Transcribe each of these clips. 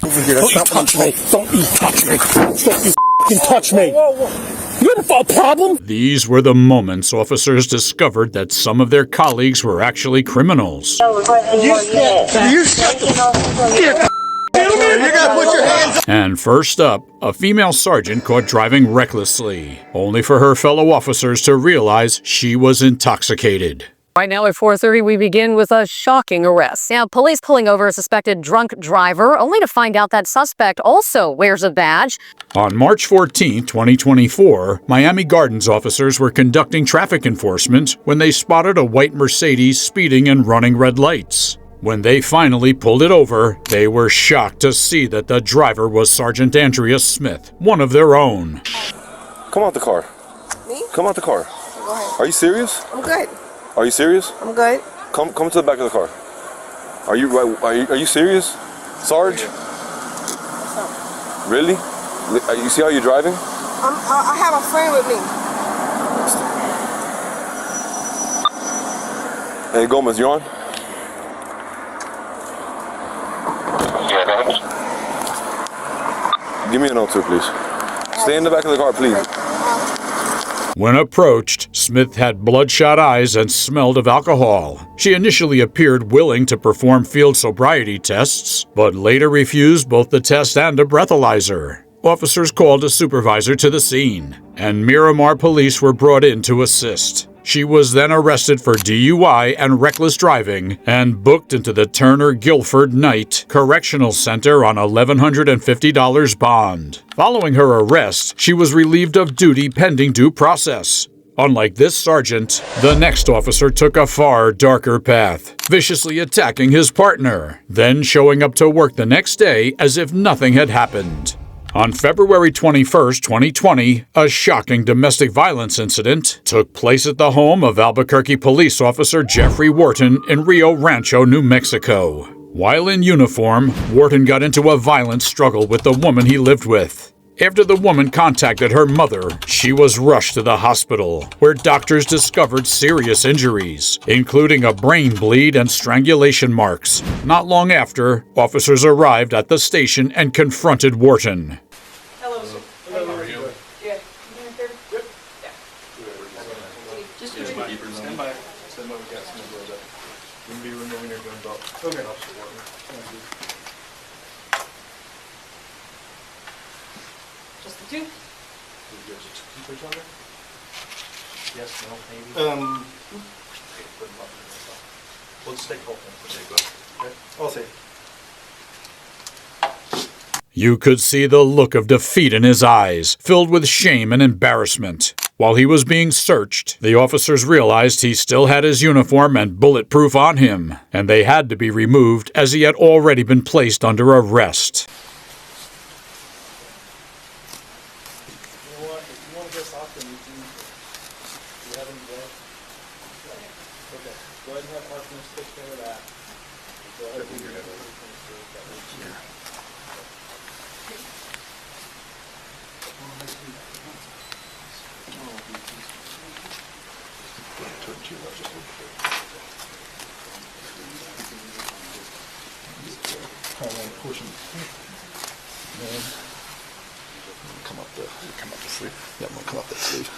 Over here. Don't you touch me. Don't you touch me. Don't you f***ing touch me. You have a problem? These were the moments officers discovered that some of their colleagues were actually criminals. And first up, a female sergeant caught driving recklessly, only for her fellow officers to realize she was intoxicated. Right now at 4:30, we begin with a shocking arrest. Now, police pulling over a suspected drunk driver, only to find out that suspect also wears a badge. On March 14, 2024, Miami Gardens officers were conducting traffic enforcement when they spotted a white Mercedes speeding and running red lights. When they finally pulled it over, they were shocked to see that the driver was Sergeant Andrea Smith, one of their own. Come out the car. Me? Come out the car. Go ahead. Are you serious? I'm good. Are you serious? I'm good. Come to the back of the car. Are you serious, Sarge? Really? You see how you're driving? I have a friend with me. Hey Gomez, you on? Give me an O2, please. Stay in the back of the car, please. When approached, Smith had bloodshot eyes and smelled of alcohol. She initially appeared willing to perform field sobriety tests, but later refused both the test and a breathalyzer. Officers called a supervisor to the scene, and Miramar police were brought in to assist. She was then arrested for DUI and reckless driving and booked into the Turner Guilford Knight Correctional Center on $1,150 bond. Following her arrest, she was relieved of duty pending due process. Unlike this sergeant, the next officer took a far darker path, viciously attacking his partner, then showing up to work the next day as if nothing had happened. On February 21, 2020, a shocking domestic violence incident took place at the home of Albuquerque police officer Jeffrey Wharton in Rio Rancho, New Mexico. While in uniform, Wharton got into a violent struggle with the woman he lived with. After the woman contacted her mother, she was rushed to the hospital, where doctors discovered serious injuries, including a brain bleed and strangulation marks. Not long after, officers arrived at the station and confronted Wharton. Hello, sir. Hello, how are you? Yeah. Yep. Just Stand by. We got some of that. You can be removing your gun belt. Okay. Just the two? Yes, no, maybe. Let's take hold. Okay. I'll see. You could see the look of defeat in his eyes, filled with shame and embarrassment. While he was being searched, the officers realized he still had his uniform and bulletproof on him, and they had to be removed as he had already been placed under arrest. You know what? If you want to get off, then you can. Do you have any blood? Okay. Go ahead and have Martinez take care of that. Go ahead and Come up the sleeve. Yeah, I'm gonna come up that sleeve.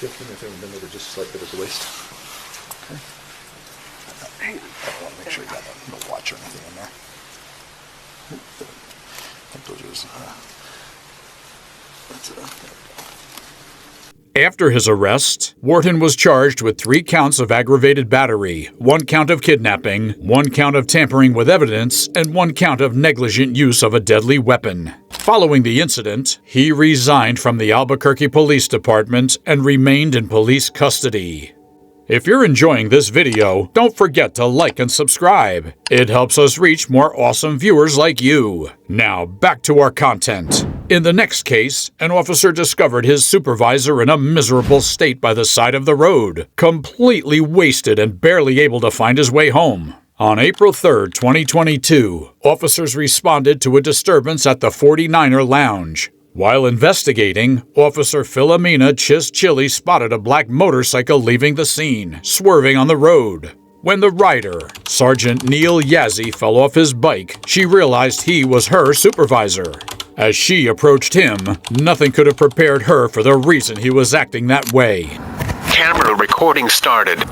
Just give me a favor, bend over just a slight bit at the waist. Okay. Hang on. I want to make sure you got no watch or anything in there. That's it. There we go. After his arrest, Wharton was charged with 3 counts of aggravated battery, 1 count of kidnapping, 1 count of tampering with evidence, and 1 count of negligent use of a deadly weapon. Following the incident, he resigned from the Albuquerque Police Department and remained in police custody. If you're enjoying this video, don't forget to like and subscribe. It helps us reach more awesome viewers like you. Now, back to our content. In the next case, an officer discovered his supervisor in a miserable state by the side of the road, completely wasted and barely able to find his way home. On April 3, 2022, officers responded to a disturbance at the 49er Lounge. While investigating, Officer Philomena Chischilly spotted a black motorcycle leaving the scene, swerving on the road. When the rider, Sergeant Neil Yazzie, fell off his bike, she realized he was her supervisor. As she approached him, nothing could have prepared her for the reason he was acting that way. Camera recording started.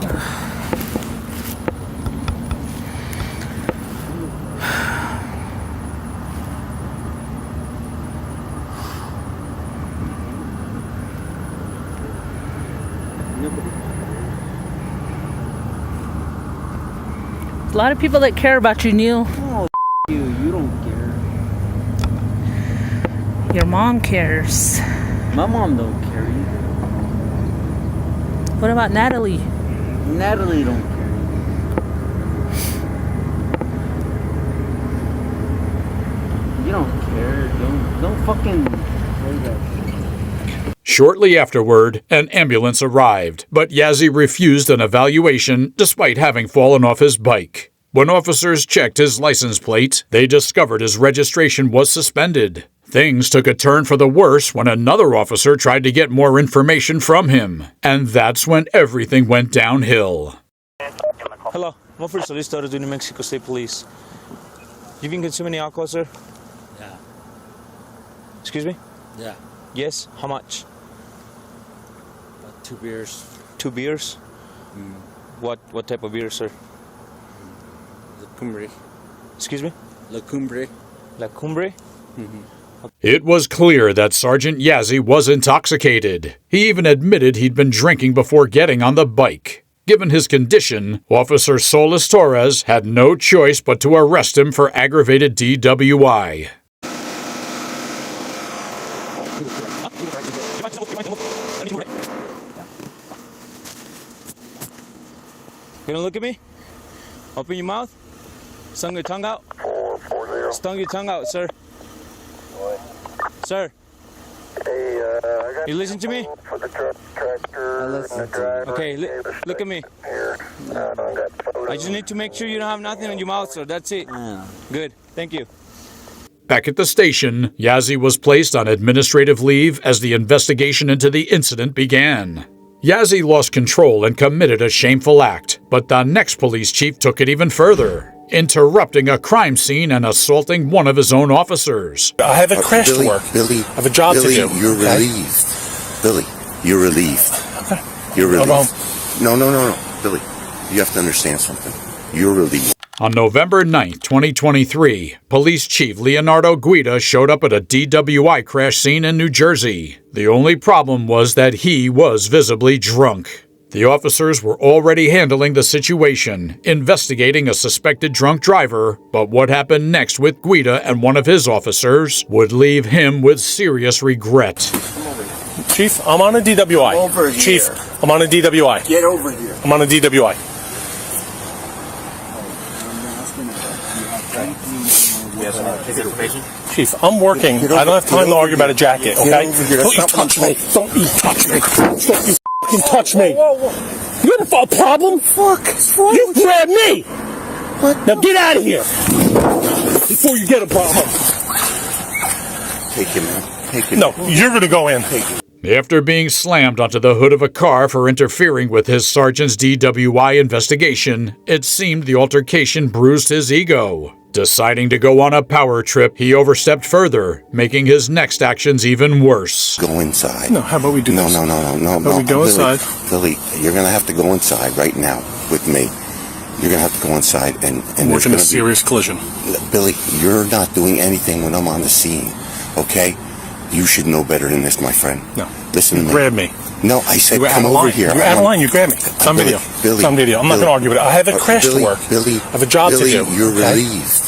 A lot of people that care about you, Neil. Oh, you don't care. Your mom cares. My mom don't care either. What about Natalie? Natalie don't care. You don't care. Don't fucking say that. Shortly afterward, an ambulance arrived, but Yazzie refused an evaluation despite having fallen off his bike. When officers checked his license plate, they discovered his registration was suspended. Things took a turn for the worse when another officer tried to get more information from him, and that's when everything went downhill. Hello, I'm First Solicitor to New Mexico State Police. You been consuming any alcohol, sir? Yeah. Excuse me? Yeah. Yes? How much? About 2 beers. 2 beers? What type of beer, sir? La Cumbre. Excuse me? La Cumbre. La Cumbre? It was clear that Sergeant Yazzie was intoxicated. He even admitted he'd been drinking before getting on the bike. Given his condition, Officer Solis Torres had no choice but to arrest him for aggravated DWI. You gonna look at me? Open your mouth. Stung your tongue out. 440. Stung your tongue out, sir. What? Sir. Hey, you listen to me? I listen to you. Okay, look at me. I just need to make sure you don't have nothing on your mouth, sir. That's it. Yeah. Good. Thank you. Back at the station, Yazzie was placed on administrative leave as the investigation into the incident began. Yazzie lost control and committed a shameful act, but the next police chief took it even further, interrupting a crime scene and assaulting one of his own officers. I have a crash to work. Billy, I have a job Billy, to do. You're okay? relieved. Billy, you're relieved. Okay. You're relieved. I'll go No. Billy, you have to understand something. You're relieved. On November 9, 2023, Police Chief Leonardo Guida showed up at a DWI crash scene in New Jersey. The only problem was that he was visibly drunk. The officers were already handling the situation, investigating a suspected drunk driver, but what happened next with Guida and one of his officers would leave him with serious regret. Chief, I'm on a DWI. Over here. Chief, I'm on a DWI. Get over here. I'm on a DWI. Chief, I'm working. I don't have time to argue about a jacket, okay? Don't you touch me. Don't you touch me. Don't you fucking touch me. You have a problem? Fuck. You grabbed me. What? Now get out of here. Before you get a problem. Take him, man. Take him. No, you're going to go in. After being slammed onto the hood of a car for interfering with his sergeant's DWI investigation, it seemed the altercation bruised his ego. Deciding to go on a power trip, he overstepped further, making his next actions even worse. Go inside. No, how about we do No. this? How about we go inside? Billy, you're going to have to go inside right now with me. You're going to have to go inside and We're there's in a gonna serious collision. Billy, you're not doing anything when I'm on the scene, okay? You should know better than this, my friend. No. Listen to me. Grab me. No, I said You're out come of over line. here. You're out of line. You grab me. It's on video. Billy, It's on video. I'm not going to argue with it. I have a crash Billy, to work. Billy, I have a job Billy, to do. You're okay? relieved.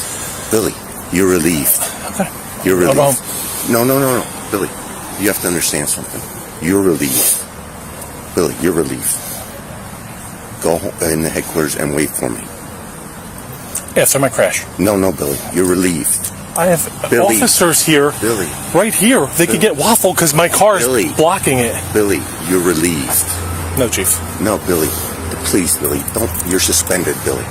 Billy, you're relieved. Okay. You're I'll relieved. go home. No. Billy, you have to understand something. You're relieved. Billy, you're relieved. Go home in the headquarters and wait for me. After my crash. No, Billy, you're relieved. I have Billy. officers here. Billy. Right here. They could get waffled because my car is Billy. blocking it. Billy, you're relieved. No, Chief. No, Billy. Please, Billy, don't. You're suspended, Billy.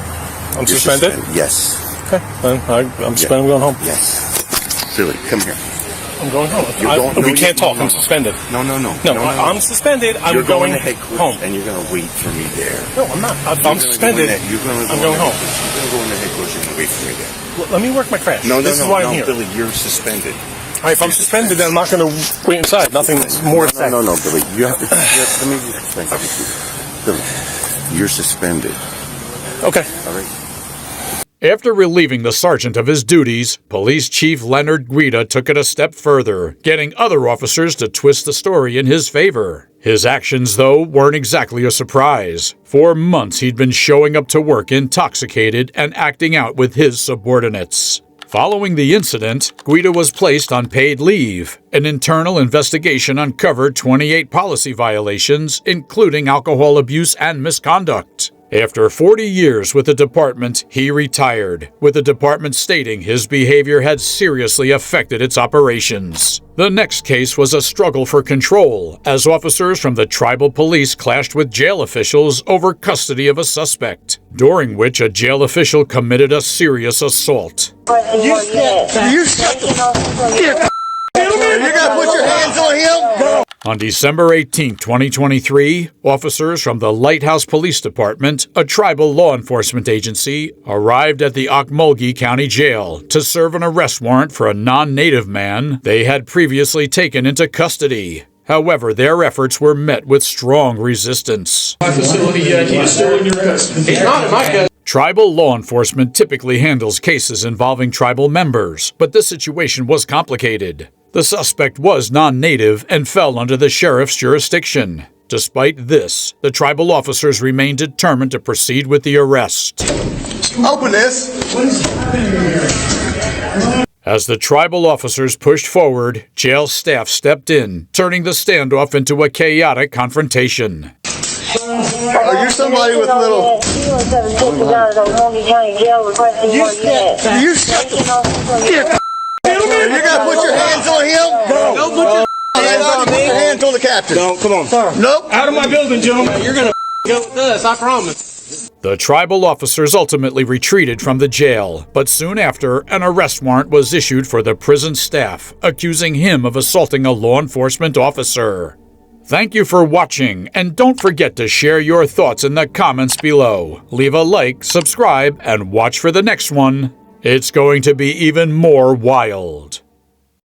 I'm You're suspended? Yes. Okay. Then I'm suspended. I'm going home. Yes. Billy, come here. I'm going home. We can't talk. I'm suspended. No. I'm suspended. I'm going going to headquarters, home. and you're going to wait for me there. No, I'm not. I'm suspended. I'm going home. You're going to go into headquarters. You're going to wait for me there. Let me work my craft. This is why I'm here. Billy, you're suspended. All right, if I'm suspended, then I'm not going to wait inside. Nothing more to say. No, Billy. Let me explain something to you. Billy, you're suspended. Okay. All right. After relieving the sergeant of his duties, Police Chief Leonard Guida took it a step further, getting other officers to twist the story in his favor. His actions, though, weren't exactly a surprise. For months he'd been showing up to work intoxicated and acting out with his subordinates. Following the incident, Guida was placed on paid leave. An internal investigation uncovered 28 policy violations, including alcohol abuse and misconduct. After 40 years with the department, he retired, with the department stating his behavior had seriously affected its operations. The next case was a struggle for control, as officers from the tribal police clashed with jail officials over custody of a suspect, during which a jail official committed a serious assault. You gotta put your hands on him? On December 18, 2023, officers from the Lighthouse Police Department, a tribal law enforcement agency, arrived at the Okmulgee County Jail to serve an arrest warrant for a non-native man they had previously taken into custody. However, their efforts were met with strong resistance. My facility, he's still in your custody. He's not in my custody. Tribal law enforcement typically handles cases involving tribal members, but this situation was complicated. The suspect was non-native and fell under the sheriff's jurisdiction. Despite this, the tribal officers remained determined to proceed with the arrest. Open this. What is happening here? As the tribal officers pushed forward, jail staff stepped in, turning the standoff into a chaotic confrontation. Are you somebody with little... You gotta put your hands on him? Don't put your hands on the captain. No, come on. Nope. Out of my building, gentlemen. You're gonna go with us, I promise. The tribal officers ultimately retreated from the jail, but soon after, an arrest warrant was issued for the prison staff, accusing him of assaulting a law enforcement officer. Thank you for watching, and don't forget to share your thoughts in the comments below. Leave a like, subscribe, and watch for the next one. It's going to be even more wild.